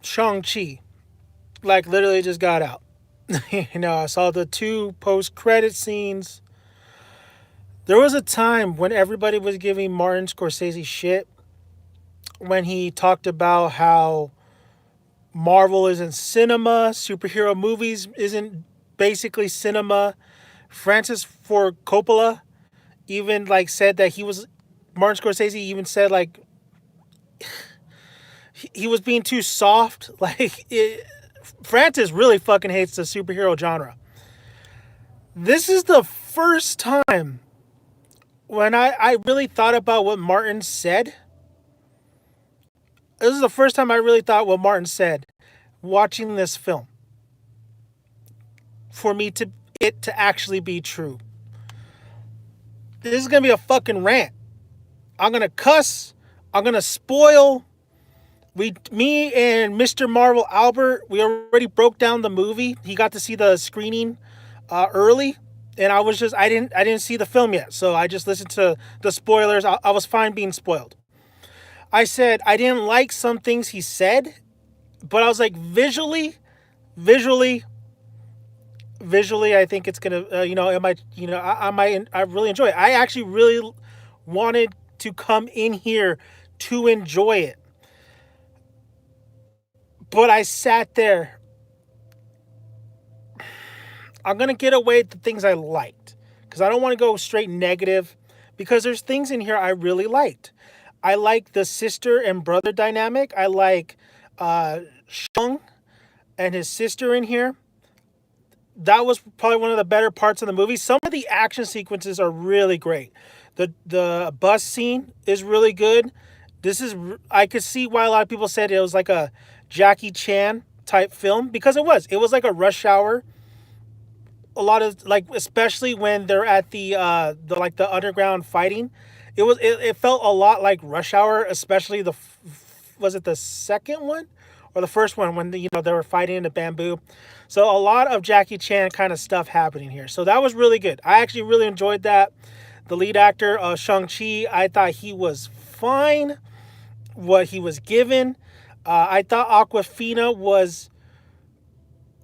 Shang-Chi. Like, literally just got out. I saw the two post-credit scenes. There was a time when everybody was giving Martin Scorsese shit when he talked about how Marvel isn't cinema, superhero movies isn't basically cinema. Francis Ford Coppola even like said that he was Martin Scorsese even said like he was being too soft. Francis really fucking hates the superhero genre. This is the first time when I really thought about what Martin said. This is the first time I really thought what Martin said watching this film for me to it to actually be true. This is gonna be a fucking rant. I'm gonna cuss. I'm gonna spoil. Me and Mr. Marvel Albert, we already broke down the movie. He got to see the screening early, and I didn't see the film yet, so I just listened to the spoilers. I was fine being spoiled. I said I didn't like some things he said, but I was like visually, visually, I think it's gonna, it might, I really enjoy it. I actually really wanted to come in here to enjoy it, but I sat there. I'm gonna get away with the things I liked because I don't want to go straight negative. Because there's things in here I really liked. I like the sister and brother dynamic. I like Shung and his sister in here. That was probably one of the better parts of the movie. Some of the action sequences are really great. The bus scene is really good. This is I could see why a lot of people said it was like a Jackie Chan type film because it was. It was like a Rush Hour. A lot of like especially when they're at the underground fighting. It felt a lot like Rush Hour, especially was it the second one or the first one when they were fighting in the bamboo. So a lot of Jackie Chan kind of stuff happening here. So that was really good. I actually really enjoyed that. The lead actor, Shang-Chi, I thought he was fine. What he was given. I thought Aquafina was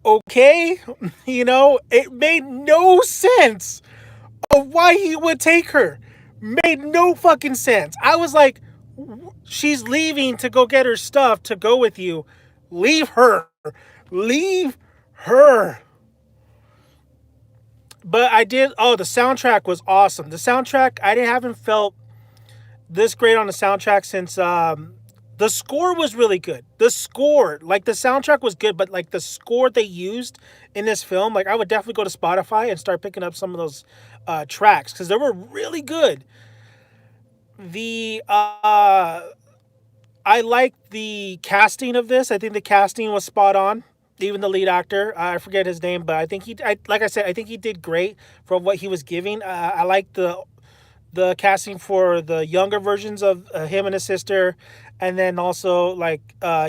okay. It made no sense of why he would take her. Made no fucking sense. I was like, she's leaving to go get her stuff to go with you. Leave her. Leave her. But I did. Oh, the soundtrack was awesome. The soundtrack, haven't felt this great on the soundtrack since the score was really good. The score, like the soundtrack was good, but like the score they used in this film, like I would definitely go to Spotify and start picking up some of those tracks because they were really good. The I like the casting of this. I think the casting was spot on. Even the lead actor, I forget his name, but I think like I said, I think he did great for what he was giving. I like the casting for the younger versions of him and his sister, and then also like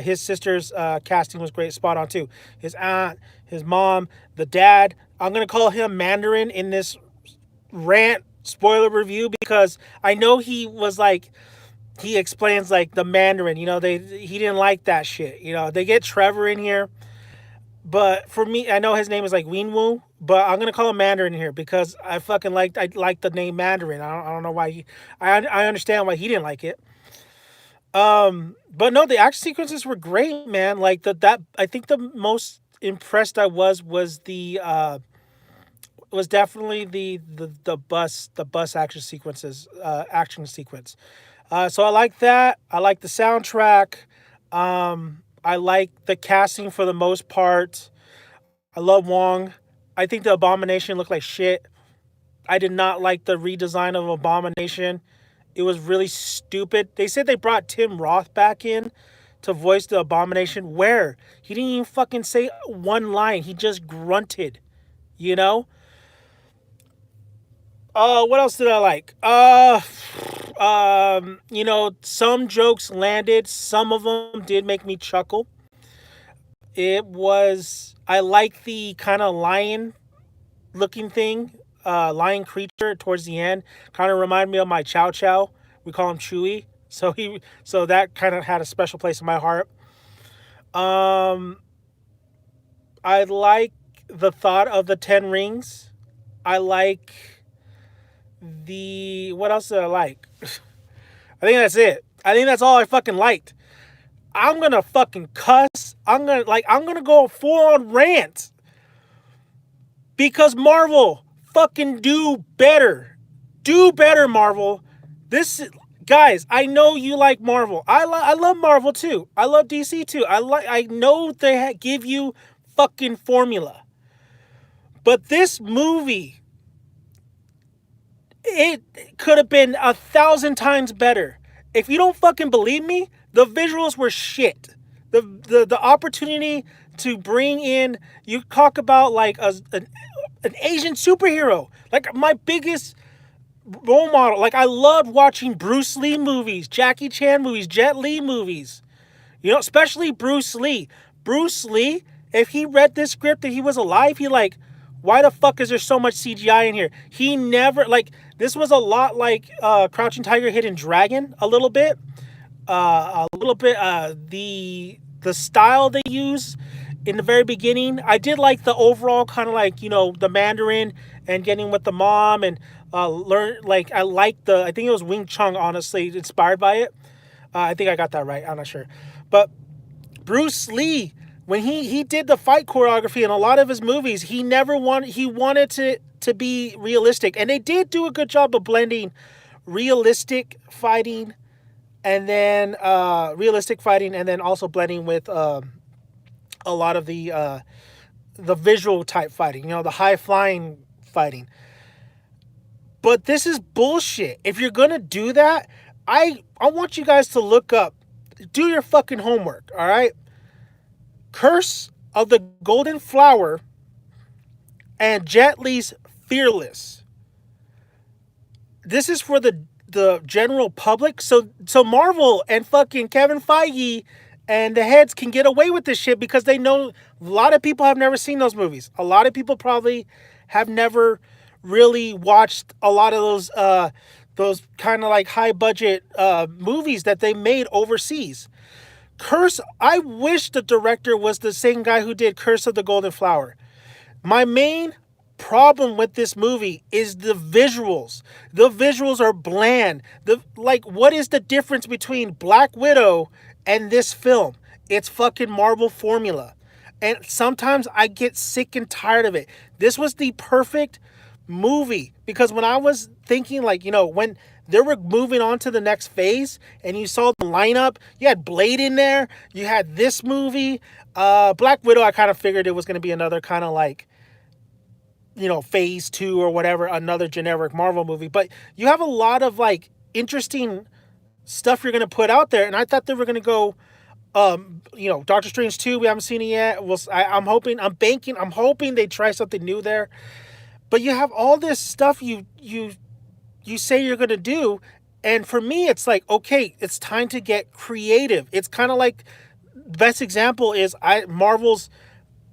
his sister's casting was great, spot on too. His aunt, his mom, the dad. I'm gonna call him Mandarin in this rant spoiler review because I know he explains like the Mandarin. He didn't like that shit. They get Trevor in here, but for me, I know his name is like Weenwoo, but I'm gonna call him Mandarin here because I like the name Mandarin. I don't know why I understand why he didn't like it. But no, the action sequences were great, man. Like that I think the most impressed I was the was definitely the bus action sequence. So I like that. I like the soundtrack. I like the casting for the most part. I love Wong. I think the Abomination looked like shit. I did not like the redesign of Abomination. It was really stupid. They said they brought Tim Roth back in to voice the Abomination. Where? He didn't even fucking say one line. He just grunted. You know? What else did I like? Some jokes landed. Some of them did make me chuckle. I like the kind of lion looking thing, lion creature towards the end. Kind of reminded me of my Chow Chow. We call him Chewy. So that kind of had a special place in my heart. Um, I like the thought of the Ten Rings. I like the what else did I like? I think that's it. I think that's all I fucking liked. I'm gonna fucking cuss. I'm gonna go full on rant because Marvel fucking do better. Do better, Marvel. This guys, I know you like Marvel. I love Marvel too. I love DC too. I know they give you fucking formula. But this movie, it could have been 1,000 times better. If you don't fucking believe me, the visuals were shit. The opportunity to bring in, you talk about like an Asian superhero, like my biggest role model. Like I loved watching Bruce Lee movies, Jackie Chan movies, Jet Li movies. You know, especially Bruce Lee. Bruce Lee, if he read this script and he was alive, he like, why the fuck is there so much CGI in here? He never like this was a lot like Crouching Tiger, Hidden Dragon, a little bit. The style they use in the very beginning. I did like the overall kind of like the Mandarin and getting with the mom and learn like I think it was Wing Chun, honestly inspired by it. I think I got that right. I'm not sure, but Bruce Lee, when he did the fight choreography in a lot of his movies, he wanted to be realistic, and they did do a good job of blending realistic fighting and then also blending with a lot of the visual type fighting, the high flying fighting. But this is bullshit. If you're gonna do that, I want you guys to look up, do your fucking homework, all right? Curse of the Golden Flower and Jet Li's Fearless. This is for the general public, so Marvel and fucking Kevin Feige and the heads can get away with this shit because they know a lot of people have never seen those movies. A lot of people probably have never really watched a lot of those kind of like high budget movies that they made overseas. I wish the director was the same guy who did Curse of the Golden Flower. My main problem with this movie is the visuals. The visuals are bland. What is the difference between Black Widow and this film? It's fucking Marvel formula. And sometimes I get sick and tired of it. This was the perfect movie because when I was thinking when they were moving on to the next phase and you saw the lineup, you had Blade in there, you had this movie, Black Widow, I kind of figured it was going to be another kind of phase 2 or whatever, another generic Marvel movie, but you have a lot of interesting stuff you're going to put out there, and I thought they were going to go Doctor Strange 2, we haven't seen it yet. I'm hoping they try something new there. But you have all this stuff you say you're going to do, and for me it's like, okay, it's time to get creative. It's kind of like the best example is Marvel's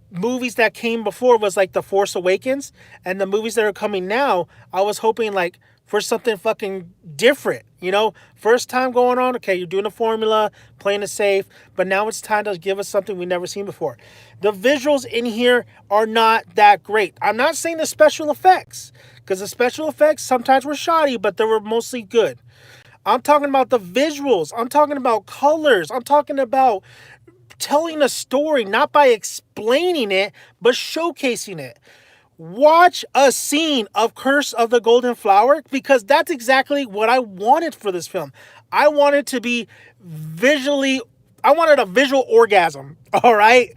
movies that came before was like The Force Awakens, and the movies that are coming now, I was hoping for something fucking different. First time going on, okay, you're doing a formula, playing it safe, but now it's time to give us something we've never seen before. The visuals in here are not that great. I'm not saying the special effects, because the special effects sometimes were shoddy, but they were mostly good. I'm talking about the visuals. I'm talking about colors. I'm talking about telling a story, not by explaining it, but showcasing it. Watch a scene of Curse of the Golden Flower, because that's exactly what I wanted for this film. I wanted a visual orgasm, all right?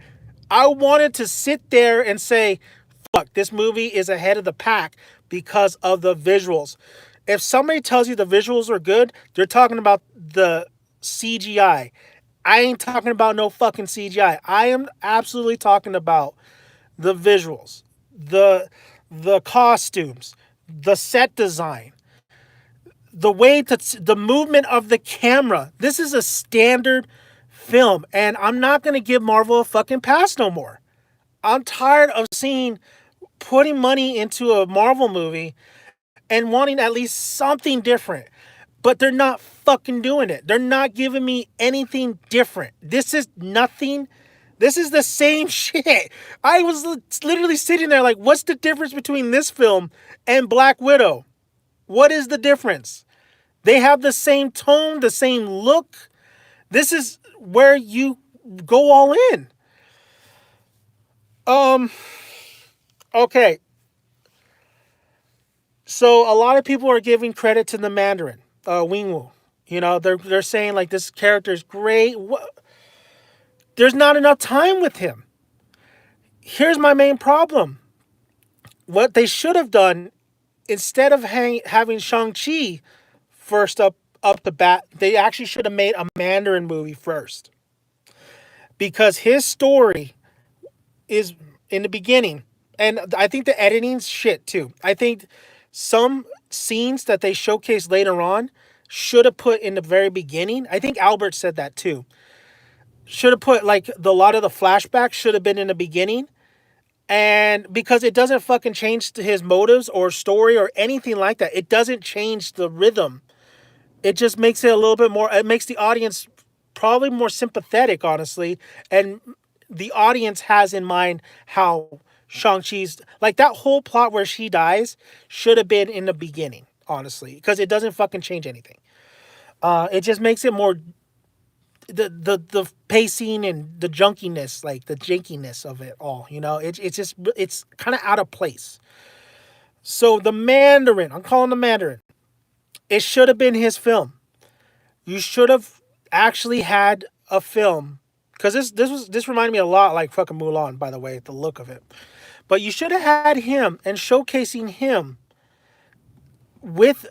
I wanted to sit there and say, fuck, this movie is ahead of the pack because of the visuals. If somebody tells you the visuals are good, they're talking about the CGI. I ain't talking about no fucking CGI. I am absolutely talking about the visuals, the costumes, the set design, the movement of the camera. This is a standard film, and I'm not going to give Marvel a fucking pass no more. I'm tired of putting money into a Marvel movie and wanting at least something different. But they're not fucking doing it. They're not giving me anything different. This is nothing This is the same shit. I was literally sitting there like, what's the difference between this film and Black Widow? What is the difference? They have the same tone, the same look. This is where you go all in. Um, okay. So a lot of people are giving credit to the Mandarin, Wingwu. You know, they're saying like this character is great. There's not enough time with him. Here's my main problem. What they should have done instead of having Shang-Chi first up the bat, they actually should have made a Mandarin movie first. Because his story is in the beginning. And I think the editing's shit too. I think some scenes that they showcase later on should have put in the very beginning. I think Albert said that too. Should have put like a lot of the flashbacks should have been in the beginning. And because it doesn't fucking change his motives or story or anything like that. It doesn't change the rhythm. It just makes it a little bit more, it makes the audience probably more sympathetic, honestly. And the audience has in mind how Shang-Chi's, like that whole plot where she dies should have been in the beginning, honestly. Because it doesn't fucking change anything. It just makes it more, the pacing and the junkiness, like the jankiness of it all, you know, it's just, it's kind of out of place. So the Mandarin, I'm calling the Mandarin, it should have been his film. You should have actually had a film, because this reminded me a lot like fucking Mulan, by the way, the look of it. But you should have had him and showcasing him with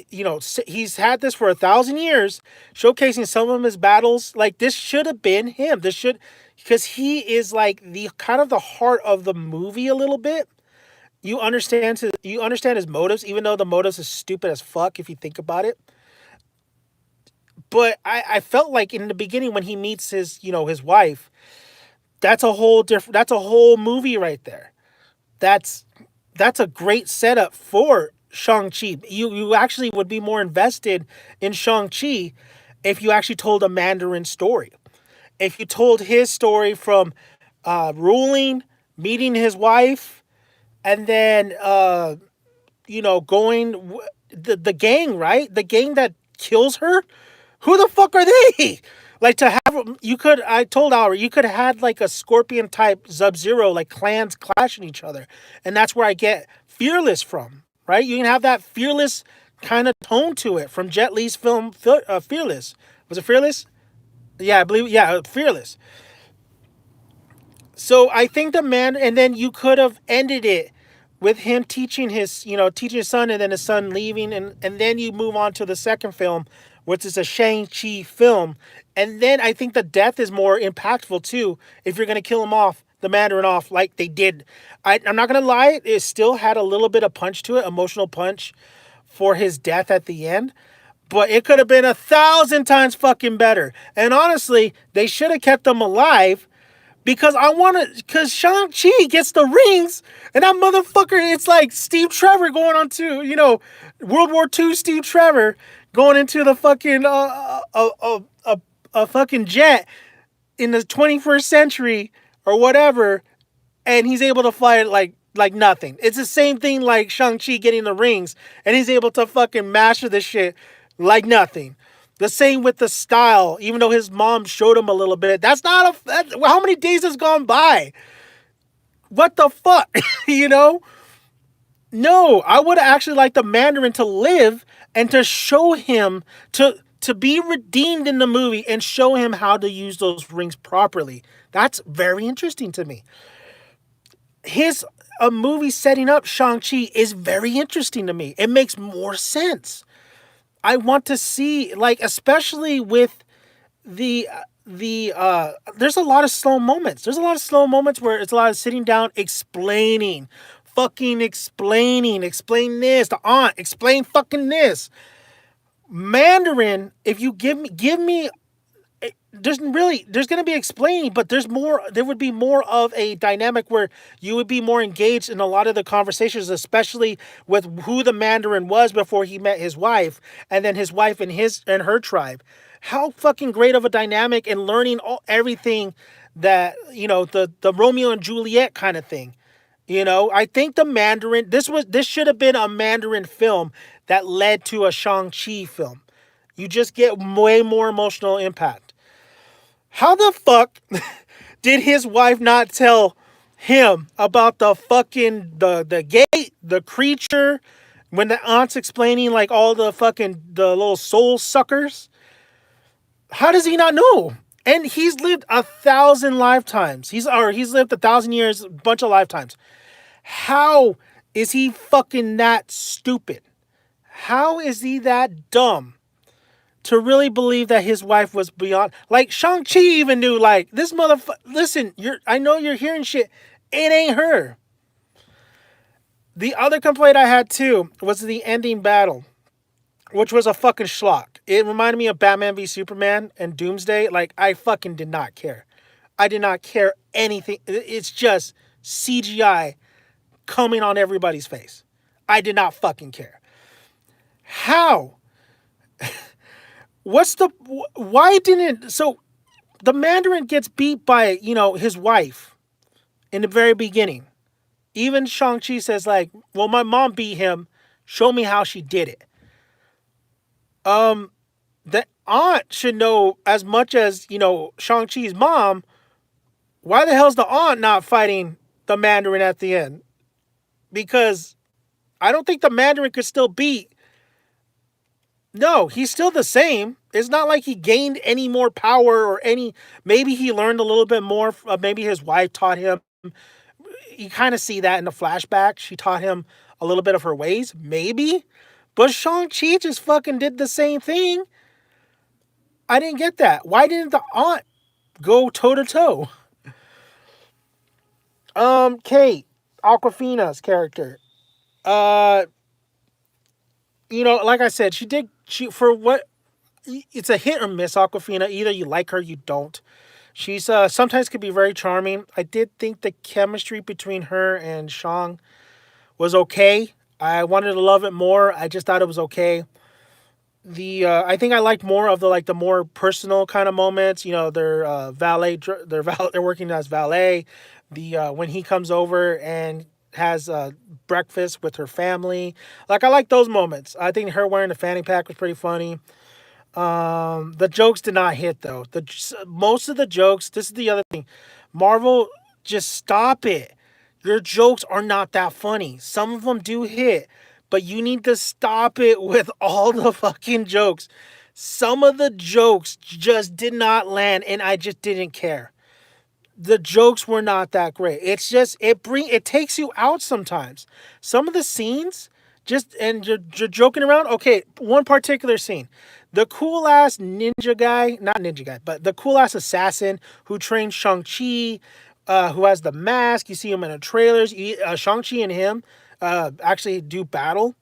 you know, he's had this for 1,000 years, showcasing some of his battles. Like this should have been him. This should, because he is like the kind of the heart of the movie a little bit. You understand his motives, even though the motives is stupid as fuck if you think about it. But I felt like in the beginning when he meets his, you know, his wife, that's a whole movie right there. That's that's a great setup for Shang-Chi. You actually would be more invested in Shang-Chi if you actually told a Mandarin story. If you told his story from ruling, meeting his wife, and then you know, going the gang, right? The gang that kills her. Who the fuck are they? Like to have you could I told Our you could have had like a Scorpion type Sub-Zero, like clans clashing each other, and that's where I get Fearless from, right? You can have that fearless kind of tone to it from Jet Li's film Fearless. Was it Fearless? Yeah, I believe. Yeah, Fearless. So I think the man, and then you could have ended it with him teaching his, you know, teaching his son, and then his son leaving, and then you move on to the second film, which is a Shang-Chi film, and then I think the death is more impactful too. If you're gonna kill him off, the Mandarin off, like they did, I'm not gonna lie, it still had a little bit of punch to it, emotional punch, for his death at the end. But it could have been 1,000 times fucking better. And honestly, they should have kept him alive because I want to, because Shang-Chi gets the rings, and that motherfucker, it's like Steve Trevor going on to, you know, World War II Steve Trevor going into the fucking, a fucking jet in the 21st century or whatever, and he's able to fly it like nothing. It's the same thing like Shang-Chi getting the rings, and he's able to fucking master this shit like nothing. The same with the style, even though his mom showed him a little bit. That's not how many days has gone by? What the fuck? You know? No, I would have actually liked the Mandarin to live and to show him to be redeemed in the movie and show him how to use those rings properly. That's very interesting to me. His a movie setting up Shang-Chi is very interesting to me. It makes more sense. I want to see, like, especially with the there's a lot of slow moments. There's a lot of slow moments where it's a lot of sitting down explaining, fucking explaining, explain this, the aunt, explain fucking this. Mandarin, if you give me there's going to be explaining, but there would be more of a dynamic where you would be more engaged in a lot of the conversations, especially with who the Mandarin was before he met his wife, and then his wife and her tribe. How fucking great of a dynamic, and learning everything that the Romeo and Juliet kind of thing. I think the Mandarin. This should have been a Mandarin film that led to a Shang-Chi film. You just get way more emotional impact. How the fuck did his wife not tell him about the fucking the gate, the creature, when the aunt's explaining like all the fucking the little soul suckers? How does he not know? And he's lived 1,000 lifetimes. He's lived 1,000 years, a bunch of lifetimes. How is he fucking that stupid? How is he that dumb to really believe that his wife was beyond? Like Shang-Chi even knew, like, this motherfucker. Listen, I know you're hearing shit. It ain't her. The other complaint I had too was the ending battle, which was a fucking schlock. It reminded me of Batman v Superman and Doomsday. Like, I fucking did not care. I did not care anything. It's just CGI coming on everybody's face. I did not fucking care. How? Why didn't, so the Mandarin gets beat by, his wife in the very beginning. Even Shang-Chi says, like, well, my mom beat him. Show me how she did it. The aunt should know as much as, Shang-Chi's mom. Why the hell's the aunt not fighting the Mandarin at the end? Because I don't think the Mandarin could still beat. No, he's still the same. It's not like he gained any more power or any. Maybe he learned a little bit more. Maybe his wife taught him. You kind of see that in the flashback. She taught him a little bit of her ways. Maybe. But Shang-Chi just fucking did the same thing. I didn't get that. Why didn't the aunt go toe to toe? Kate, Aquafina's character. Uh, like I said, she for what it's a hit or miss. Aquafina, either you like her, you don't. She's sometimes could be very charming. I did think the chemistry between her and Shang was okay. I wanted to love it more. I just thought it was okay. I think I liked more of the more personal kind of moments. Their valet, they're working as valet. The when he comes over and has breakfast with her family, like I like those moments. I think her wearing the fanny pack was pretty funny. The jokes did not hit though. The most of the jokes. This is the other thing. Marvel, just stop it. Your jokes are not that funny. Some of them do hit, but you need to stop it with all the fucking jokes. Some of the jokes just did not land, and I just didn't care. The jokes were not that great. It's just it takes you out sometimes. Some of the scenes and you're joking around. Okay, one particular scene. The cool ass ninja guy, not ninja guy, but the cool ass assassin who trained Shang-Chi, who has the mask. You see him in the trailers. Shang-Chi and him actually do battle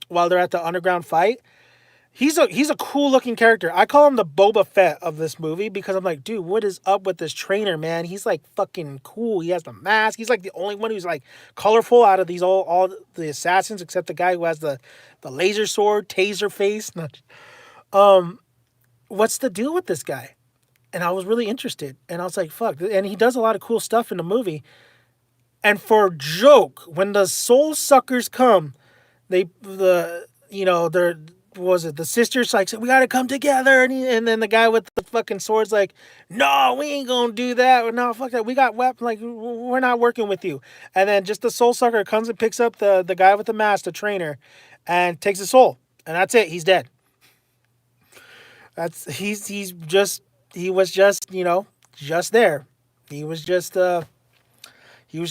while they're at the underground fight. He's a cool looking character. I call him the Boba Fett of this movie because I'm like, dude, what is up with this trainer, man? He's like fucking cool. He has the mask. He's like the only one who's like colorful out of these all the assassins, except the guy who has the laser sword, taser face. What's the deal with this guy? And I was really interested, and I was like, fuck. And he does a lot of cool stuff in the movie. And for joke, when the soul suckers come, they're what was it, the sisters like said, we gotta come together, and then the guy with the fucking swords like, no, we ain't gonna do that. No, fuck that. We got weapons. Like, we're not working with you. And then just the soul sucker comes and picks up the guy with the mask, the trainer, and takes his soul, and that's it. He's dead. He was just just there. He was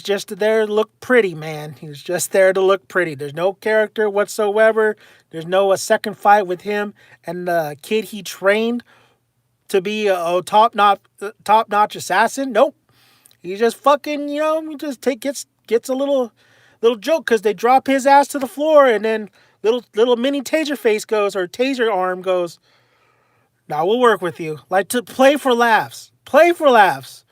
just there to look pretty, man. He was just there to look pretty. There's no character whatsoever. There's no a second fight with him and the kid he trained to be a top notch assassin. Nope. He just fucking he just gets a little joke because they drop his ass to the floor and then little mini taser face goes, or taser arm goes, now we'll work with you. Like, to play for laughs. Play for laughs.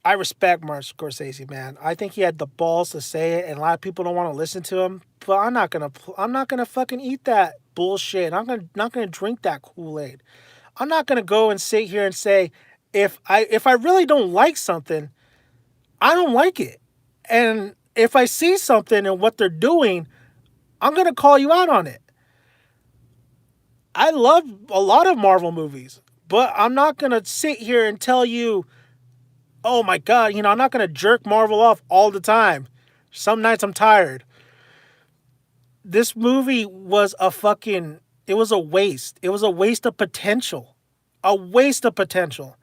I respect Martin Scorsese, man. I think he had the balls to say it, and a lot of people don't want to listen to him. But I'm not gonna fucking eat that bullshit. I'm not gonna drink that Kool-Aid. I'm not gonna go and sit here and say if I really don't like something, I don't like it. And if I see something and what they're doing, I'm gonna call you out on it. I love a lot of Marvel movies, but I'm not gonna sit here and tell you, oh my god, I'm not gonna jerk Marvel off all the time. Some nights I'm tired. This movie was a fucking it was a waste. It was a waste of potential. A waste of potential.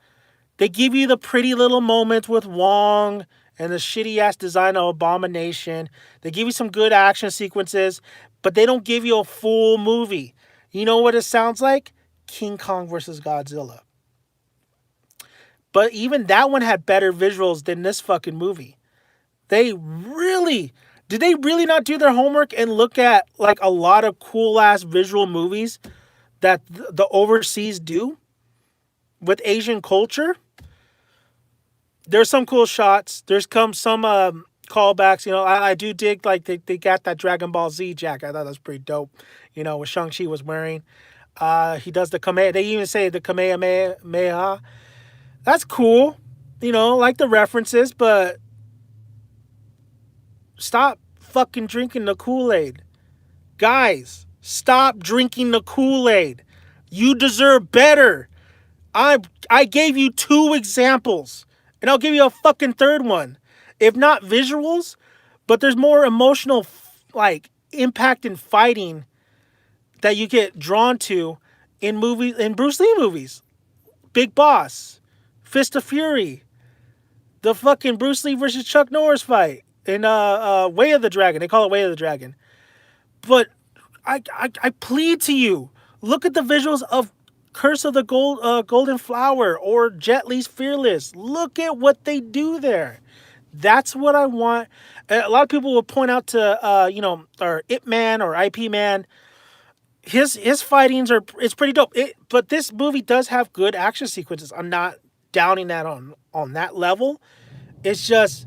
They give you the pretty little moments with Wong and the shitty ass design of Abomination. They give you some good action sequences, but they don't give you a full movie. You know what it sounds like? King Kong versus Godzilla. But even that one had better visuals than this fucking movie. They really did they really not do their homework and look at like a lot of cool ass visual movies that the overseas do with Asian culture? There's some cool shots. There's come some callbacks. I do dig like they got that Dragon Ball Z jacket. I thought that was pretty dope. What Shang-Chi was wearing. He does the Kamehameha. They even say the Kamehameha. That's cool. Like the references, but stop fucking drinking the Kool-Aid. Guys, stop drinking the Kool-Aid. You deserve better. I gave you two examples, and I'll give you a fucking third one. If not visuals, but there's more emotional like impact in fighting that you get drawn to in Bruce Lee movies. Big Boss, Fist of Fury, the fucking Bruce Lee versus Chuck Norris fight in Way of the Dragon. They call it Way of the Dragon. But I plead to you, look at the visuals of Curse of the Golden Flower or Jet Li's Fearless. Look at what they do there. That's what I want. A lot of people will point out to or Ip Man or IP Man. His fightings it's pretty dope. But this movie does have good action sequences. I'm not downing that on that level. It's just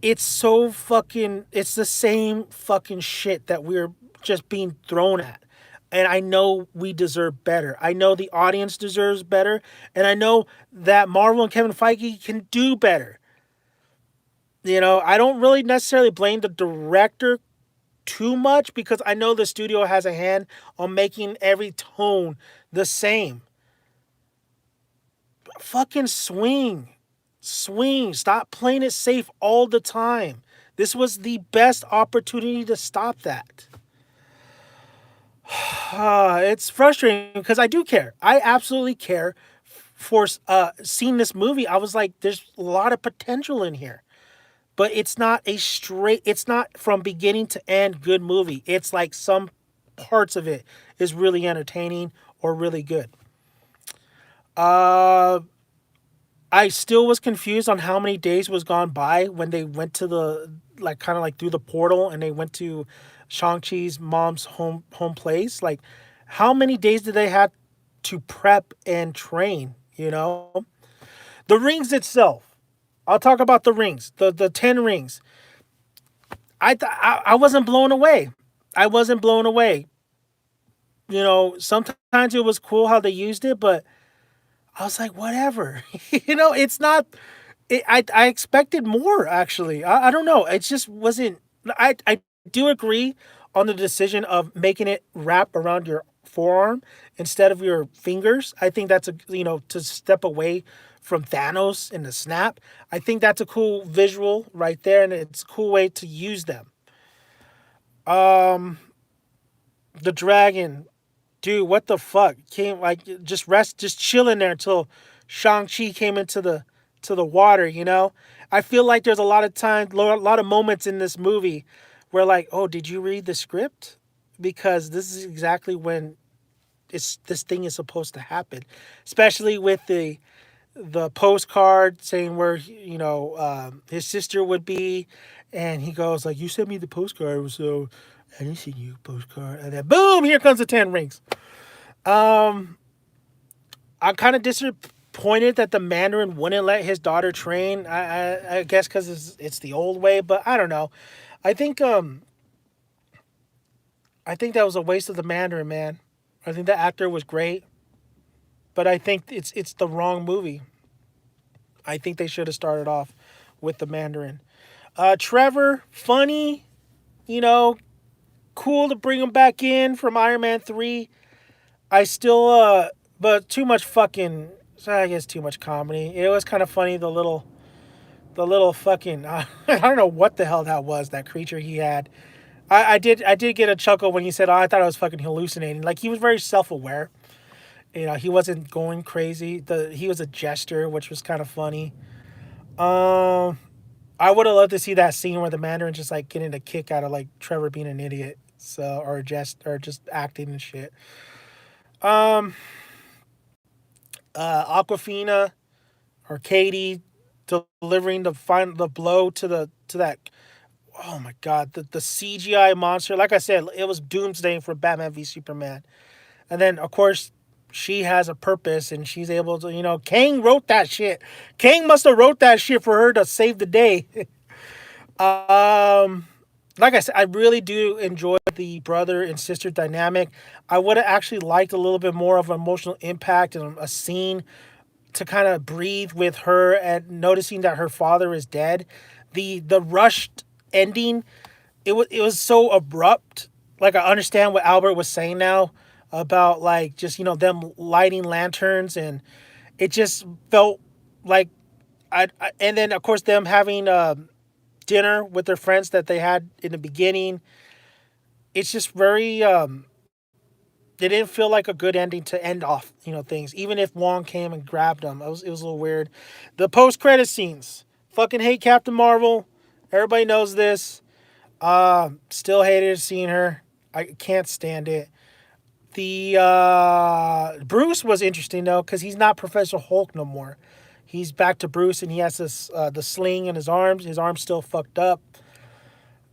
it's so fucking it's the same fucking shit that we're just being thrown at. And I know we deserve better. I know the audience deserves better. And I know that Marvel and Kevin Feige can do better. I don't really necessarily blame the director too much because I know the studio has a hand on making every tone the same. Fucking swing. Swing. Stop playing it safe all the time. This was the best opportunity to stop that. It's frustrating because I do care. I absolutely care for seeing this movie. I was like, there's a lot of potential in here. But it's not from beginning to end good movie. It's like some parts of it is really entertaining or really good. Uh, I still was confused on how many days was gone by when they went to the like kind of like through the portal and they went to Shang-Chi's mom's home place. Like how many days did they have to prep and train? The rings itself. I'll talk about the rings. The 10 rings. I wasn't blown away. I wasn't blown away. Sometimes it was cool how they used it, but I was like, whatever. It's not. I expected more. Actually, I don't know. It just wasn't. I do agree on the decision of making it wrap around your forearm instead of your fingers. I think that's to step away from Thanos and the snap. I think that's a cool visual right there, and it's a cool way to use them. Um, the dragon, dude, what the fuck? Came like just chilling there until Shang-Chi came into the water. I feel like there's a lot of times, a lot of moments in this movie where like, oh, did you read the script? Because this is exactly when this thing is supposed to happen, especially with the postcard saying where his sister would be, and he goes like, "You sent me the postcard, so I didn't send you a postcard." And then boom, here comes the 10 rings. Um, I'm kind of disappointed that the Mandarin wouldn't let his daughter train. I guess because it's the old way, but I don't know. I think I think that was a waste of the Mandarin, man. I think the actor was great. but I think it's the wrong movie. I think they should have started off with the Mandarin. Trevor, funny, you know, cool to bring him back in from Iron Man 3. I still, but too much fucking, I guess too much comedy. It was kind of funny, the little fucking, I don't know what the hell that was, that creature he had. I did get a chuckle when he said, oh, I thought I was fucking hallucinating. Like, he was very self aware. He wasn't going crazy. He was a jester, which was kind of funny. Um, I would have loved to see that scene where the Mandarin just like getting a kick out of like Trevor being an idiot, so or just acting and shit. Um, Aquafina or Katie delivering the blow to that. Oh my god, the CGI monster. Like I said, it was doomsday for Batman v Superman, and then of course she has a purpose and she's able to. Kang wrote that shit. Kang must have wrote that shit for her to save the day. um, like I said, I really do enjoy the brother and sister dynamic. I would have actually liked a little bit more of an emotional impact and a scene to kind of breathe with her and noticing that her father is dead. The rushed ending, it was so abrupt. Like, I understand what Albert was saying now about like just them lighting lanterns, and it just felt like and then of course them having dinner with their friends that they had in the beginning. It's just very it didn't feel like a good ending to end off, things. Even if Wong came and grabbed them, it was a little weird. The post credit scenes, fucking hate Captain Marvel. Everybody knows this. Still hated seeing her. I can't stand it. The Bruce was interesting though, because he's not Professor Hulk no more. He's back to Bruce, and he has this the sling in his arms. His arm's still fucked up.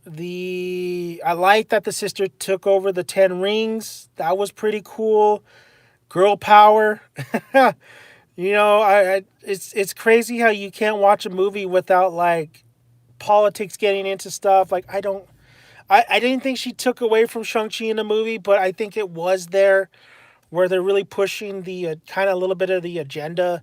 I like that the sister took over the 10 rings. That was pretty cool. Girl power. It's crazy how you can't watch a movie without like politics getting into stuff. Like, I didn't think she took away from Shang-Chi in the movie, but I think it was there where they're really pushing the kind of a little bit of the agenda.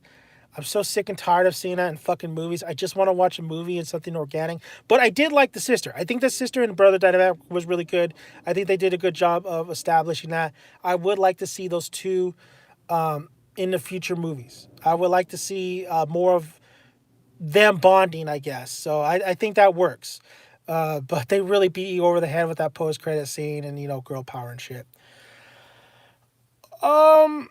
I'm so sick and tired of seeing that in fucking movies. I just want to watch a movie and something organic. But I did like the sister. I think the sister and brother dynamic was really good. I think they did a good job of establishing that. I would like to see those two in the future movies. I would like to see more of them bonding, I guess. So I think that works. But they really beat you over the head with that post credit scene and girl power and shit. Um,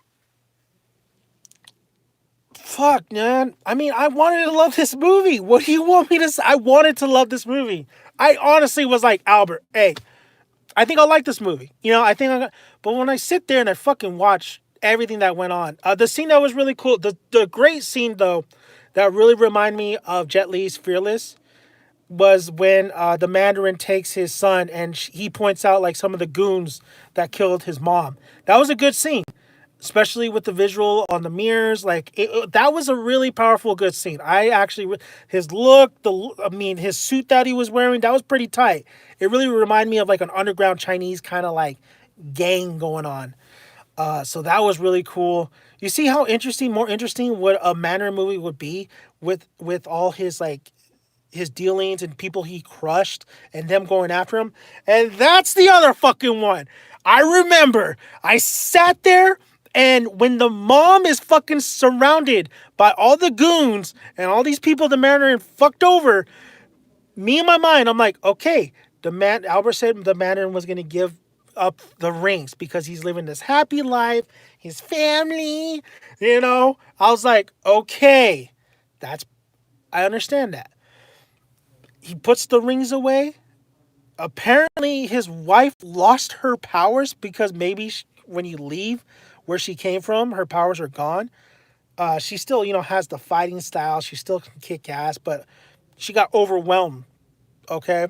Fuck, man. I mean, I wanted to love this movie. What do you want me to say? I wanted to love this movie. I honestly was like, Albert, hey, I think I'll like this movie. I think I'm gonna. But when I sit there and I fucking watch everything that went on, the scene that was really cool, the great scene though, that really reminded me of Jet Li's Fearless, was when the Mandarin takes his son and he points out like some of the goons that killed his mom. That was a good scene, especially with the visual on the mirrors. Like, that was a really powerful, good scene. I actually, his look, his suit that he was wearing, that was pretty tight. It really reminded me of like an underground Chinese kind of like gang going on. So that was really cool. You see how more interesting what a Mandarin movie would be with all his like his dealings and people he crushed and them going after him. And that's the other fucking one. I remember I sat there, and when the mom is fucking surrounded by all the goons and all these people the Mandarin fucked over, me in my mind, I'm like, okay, Albert said the Mandarin was gonna give up the rings because he's living this happy life, his family, I was like, okay, that's I understand that. He puts the rings away. Apparently, his wife lost her powers because maybe when you leave where she came from, her powers are gone. She still, has the fighting style. She still can kick ass, but she got overwhelmed. Okay.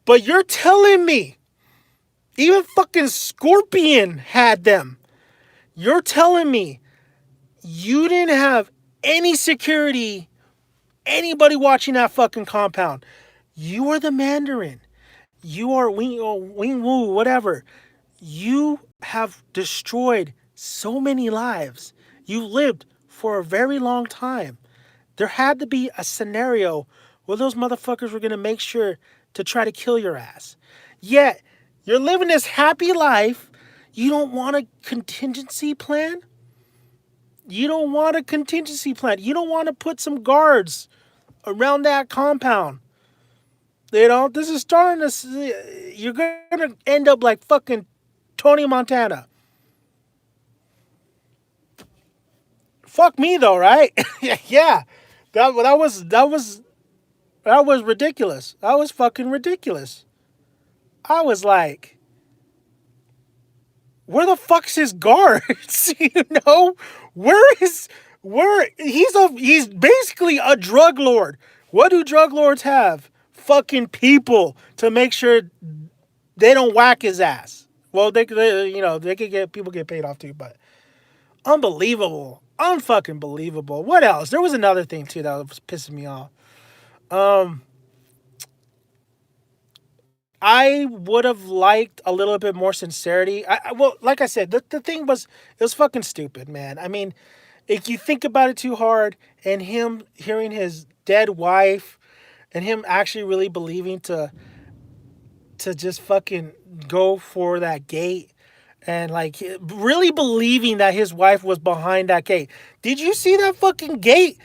But you're telling me even fucking Scorpion had them. You're telling me you didn't have any security, anybody watching that fucking compound. You are the Mandarin. You are Wing Wu, whatever. You have destroyed so many lives. You lived for a very long time. There had to be a scenario where those motherfuckers were gonna make sure to try to kill your ass. Yet, you're living this happy life. You don't want a contingency plan? You don't want a contingency plan. You don't want to put some guards around that compound. You know, this is starting to. You're gonna end up like fucking Tony Montana. Fuck me though, right? Yeah, that was ridiculous. That was fucking ridiculous. I was like, where the fuck's his guards? You know, where is he's basically a drug lord. What do drug lords have? Fucking people to make sure they don't whack his ass. Well, they could get people get paid off too, but unbelievable, unfucking believable. What else? There was another thing too that was pissing me off. Um, I would have liked a little bit more sincerity. Well, like I said, the thing was it was fucking stupid, man. I mean, if you think about it too hard, and him hearing his dead wife, and him actually really believing to just fucking go for that gate, and like really believing that his wife was behind that gate. Did you see that fucking gate?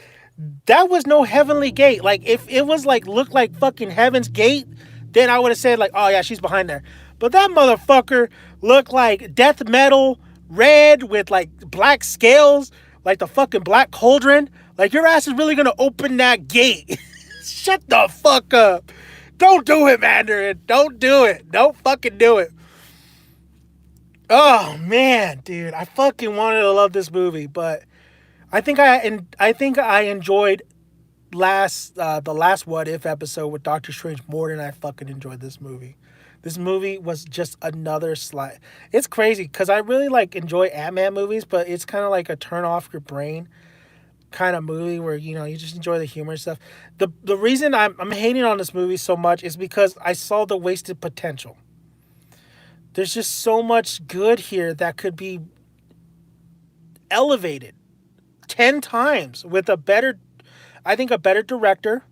That was no heavenly gate. Like if it was like looked like fucking heaven's gate, then I would have said like, oh yeah, she's behind there. But that motherfucker looked like death metal red with like black scales, like the fucking black cauldron. Like your ass is really gonna open that gate. Shut the fuck up. Don't do it, Mandarin. Don't do it. Don't fucking do it. Oh man, dude, I fucking wanted to love this movie, but I think I enjoyed the last What If episode with Doctor Strange more than I fucking enjoyed this movie. This movie was just another slide. It's crazy because I really like enjoy Ant-Man movies, but it's kind of like a turn off your brain kind of movie where you just enjoy the humor and stuff. The reason I'm hating on this movie so much is because I saw the wasted potential. There's just so much good here that could be elevated 10 times with a better, I think, a better director,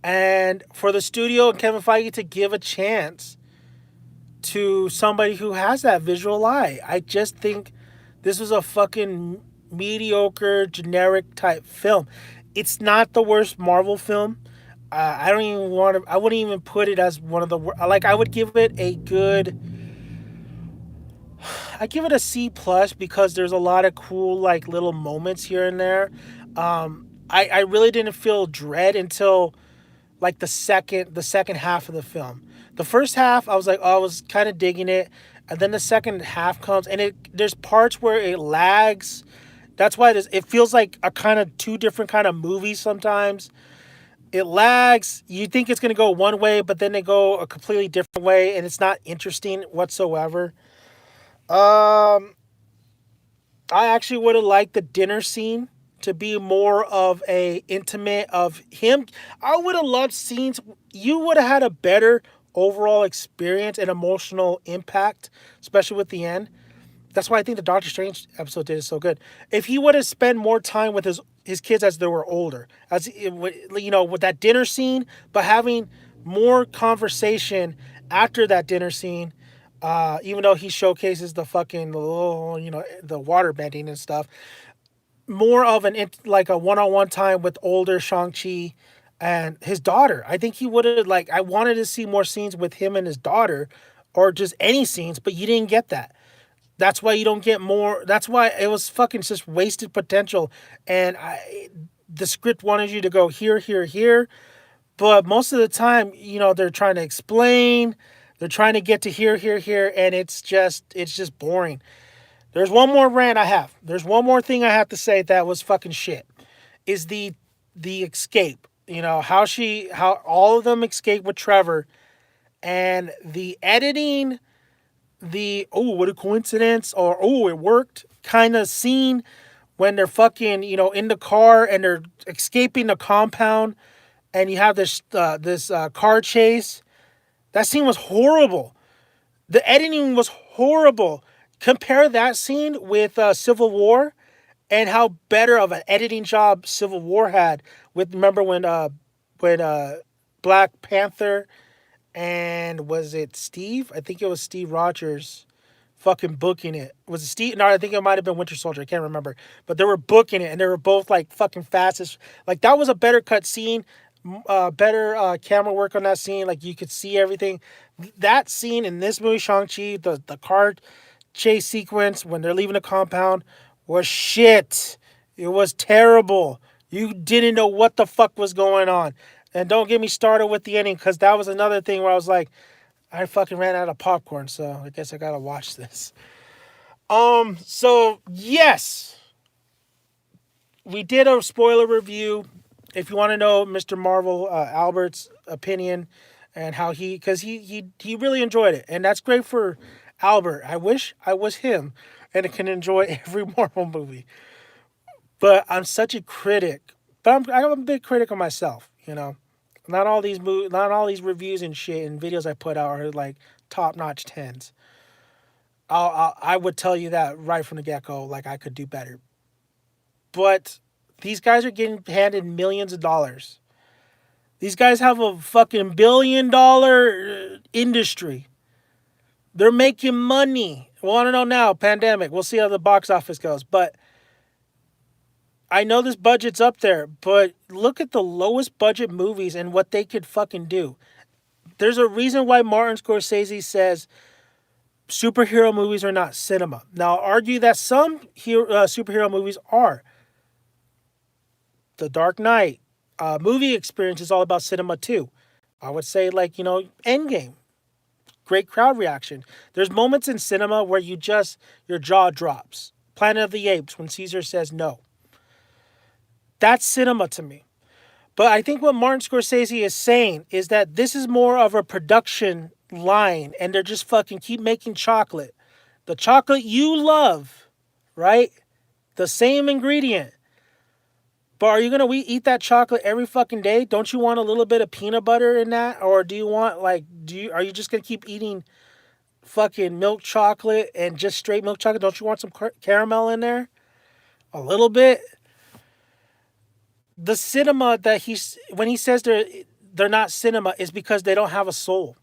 and for the studio and Kevin Feige to give a chance to somebody who has that visual eye. I just think this was a fucking mediocre, generic type film. It's not the worst Marvel film. I don't even want to. I wouldn't even put it as one of the like. I would give it a good. I give it a C plus because there's a lot of cool like little moments here and there. I really didn't feel dread until like the second half of the film. The first half I was like, oh, I was kind of digging it, and then the second half comes and there's parts where it lags. That's why it feels like a kind of two different kind of movies sometimes. It lags. You think it's gonna go one way, but then they go a completely different way, and it's not interesting whatsoever. I actually would have liked the dinner scene to be more of a intimate of him. I would have loved scenes. You would have had a better overall experience and emotional impact, especially with the end. That's why I think the Doctor Strange episode did it so good. If he would have spent more time with his kids as they were older, with that dinner scene, but having more conversation after that dinner scene, even though he showcases the fucking the water bending and stuff, more of like a one-on-one time with older Shang-Chi and his daughter. I think he would have like I wanted to see more scenes with him and his daughter, or just any scenes, but you didn't get that. That's why you don't get more. That's why it was fucking just wasted potential. And the script wanted you to go here, here, here, but most of the time, they're trying to explain. They're trying to get to here, here, here, and it's just boring. There's one more rant I have. There's one more thing I have to say that was fucking shit. Is the escape. How all of them escape with Trevor, and the editing, the oh what a coincidence, or oh it worked kind of scene when they're fucking in the car and they're escaping the compound, and you have this car chase. That scene was horrible. The editing was horrible. Compare that scene with Civil War and how better of an editing job Civil War had. With remember when Black Panther and was it Steve? I think it was Steve Rogers fucking booking it. Was it Steve? No, I think it might have been Winter Soldier. I can't remember. But they were booking it, and they were both like fucking fastest. Like that was a better cut scene, better camera work on that scene. Like you could see everything. That scene in this movie, Shang-Chi, the car chase sequence when they're leaving the compound was shit. It was terrible. You didn't know what the fuck was going on. And don't get me started with the ending because that was another thing where I was like, I fucking ran out of popcorn, so I guess I gotta watch this. So yes, we did a spoiler review. If you want to know Mr. Marvel Albert's opinion and how because he really enjoyed it, and that's great for Albert. I wish I was him and can enjoy every Marvel movie. But I'm such a critic. But I'm a big critic of myself. You know, not all these reviews and shit and videos I put out are like top notch tens. I would tell you that right from the get go. Like I could do better. But these guys are getting handed millions of dollars. These guys have a fucking $1 billion industry. They're making money. Well, I don't know now, pandemic. We'll see how the box office goes. But I know this budget's up there, but look at the lowest budget movies and what they could fucking do. There's a reason why Martin Scorsese says superhero movies are not cinema. Now, I'll argue that some superhero movies are. The Dark Knight movie experience is all about cinema too. I would say like Endgame, great crowd reaction. There's moments in cinema where your jaw drops. Planet of the Apes when Caesar says no. That's cinema to me. But I think what Martin Scorsese is saying is that this is more of a production line and they're just fucking keep making chocolate. The chocolate you love, right? The same ingredient. But are you gonna eat that chocolate every fucking day? Don't you want a little bit of peanut butter in that, or do you want are you just gonna keep eating fucking milk chocolate and just straight milk chocolate? Don't you want some caramel in there? A little bit. The cinema that when he says they're not cinema is because they don't have a soul.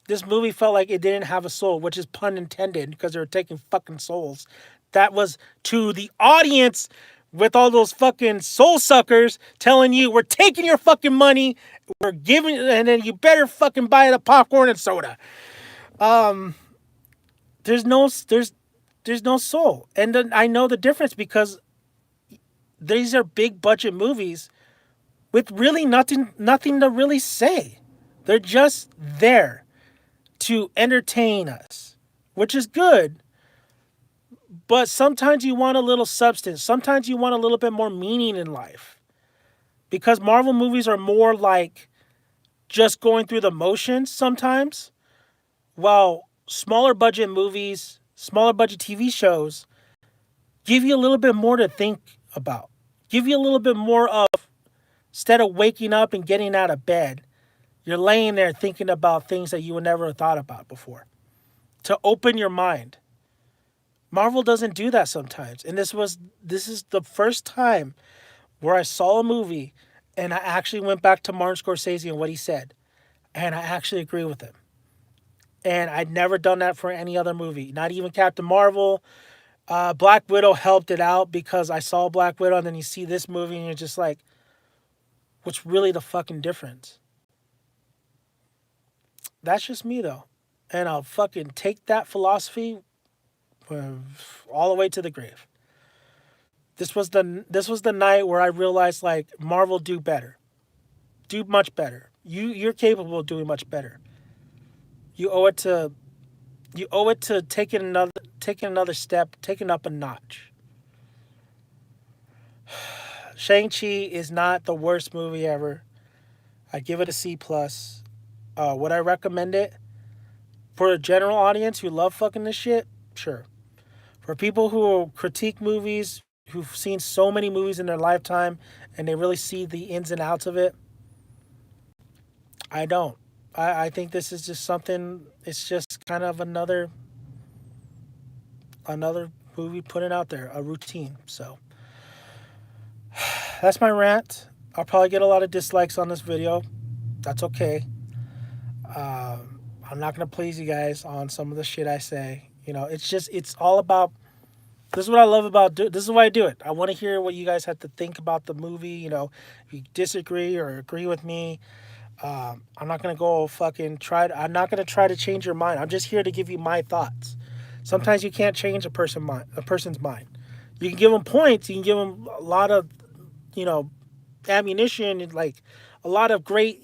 This movie felt like it didn't have a soul, which is pun intended because they were taking fucking souls. That was to the audience with all those fucking soul suckers telling you we're taking your fucking money, we're giving, and then you better fucking buy the popcorn and soda. There's no soul, and then I know the difference because these are big budget movies with really nothing to really say. They're just there to entertain us, which is good. But sometimes you want a little substance. Sometimes you want a little bit more meaning in life. Because Marvel movies are more like just going through the motions sometimes. While smaller budget movies, smaller budget TV shows give you a little bit more to think about. Give you a little bit more of, instead of waking up and getting out of bed, you're laying there thinking about things that you would never have thought about before. To open your mind. Marvel doesn't do that sometimes. And this is the first time where I saw a movie and I actually went back to Martin Scorsese and what he said. And I actually agree with him. And I'd never done that for any other movie. Not even Captain Marvel. Black Widow helped it out because I saw Black Widow and then you see this movie and you're just like, what's really the fucking difference? That's just me though. And I'll fucking take that philosophy all the way to the grave. This was the night where I realized like Marvel do better. Do much better. You're capable of doing much better. You owe it to taking another step, taking up a notch. Shang-Chi is not the worst movie ever. I give it a C plus. Would I recommend it for a general audience who love fucking this shit? Sure. For people who critique movies, who've seen so many movies in their lifetime, and they really see the ins and outs of it, I don't. I think this is just something. It's just kind of another movie putting out there, a routine. So that's my rant. I'll probably get a lot of dislikes on this video. That's okay. I'm not gonna please you guys on some of the shit I say. It's just it's all about. This is what I love about this is why I do it. I want to hear what you guys have to think about the movie. If you disagree or agree with me, I'm not gonna go fucking try. I'm not gonna try to change your mind. I'm just here to give you my thoughts. Sometimes you can't change a person's mind. You can give them points. You can give them a lot of you know ammunition and like a lot of great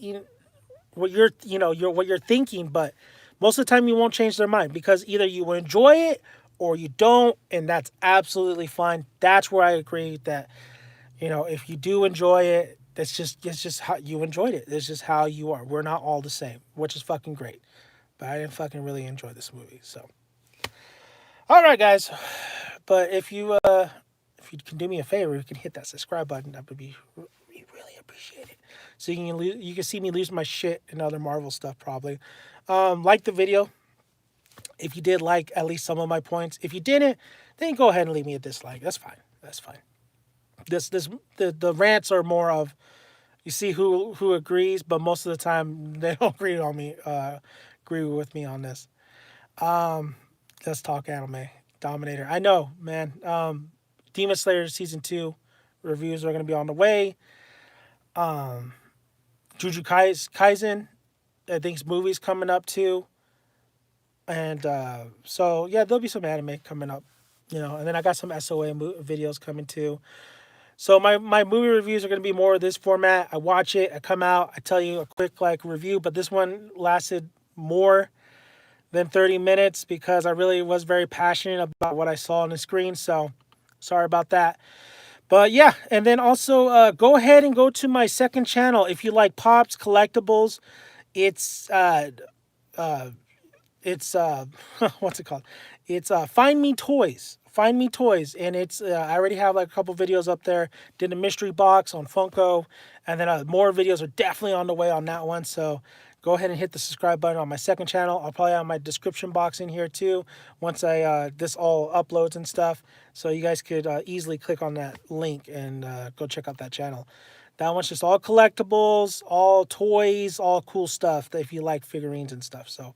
what what you're thinking, but most of the time you won't change their mind because either you enjoy it or you don't, and that's absolutely fine. That's where I agree that if you do enjoy it, it's just how you enjoyed it. It's just how you are. We're not all the same, which is fucking great. But I didn't fucking really enjoy this movie. So, all right, guys. But if you can do me a favor, you can hit that subscribe button. That would be we really appreciate it. So you can see me lose my shit and other Marvel stuff probably. Like the video if you did like at least some of my points. If you didn't, then go ahead and leave me a dislike. That's fine. That's fine. The rants are more of you see who agrees, but most of the time they don't agree with me on this. Let's talk anime. Dominator. I know, man. Demon Slayer season 2 reviews are gonna be on the way. Kaisen, I think his movie's coming up too. And so yeah, there'll be some anime coming up, and then I got some SOA videos coming too. So my movie reviews are going to be more of this format. I watch it, I come out, I tell you a quick like review, but this one lasted more than 30 minutes because I really was very passionate about what I saw on the screen. So sorry about that. But yeah, and then also go ahead and go to my second channel if you like pops, collectibles. It's it's what's it called? It's Find Me Toys. Find Me Toys, and it's I already have like a couple videos up there. Did a mystery box on Funko, and then more videos are definitely on the way on that one. So go ahead and hit the subscribe button on my second channel. I'll probably have my description box in here too once I this all uploads and stuff. So you guys could easily click on that link and go check out that channel. That one's just all collectibles, all toys, all cool stuff if you like figurines and stuff. So,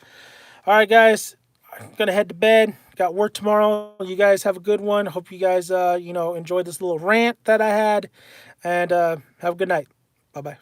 all right, guys, I'm going to head to bed. Got work tomorrow. You guys have a good one. Hope you guys, enjoyed this little rant that I had. And have a good night. Bye-bye.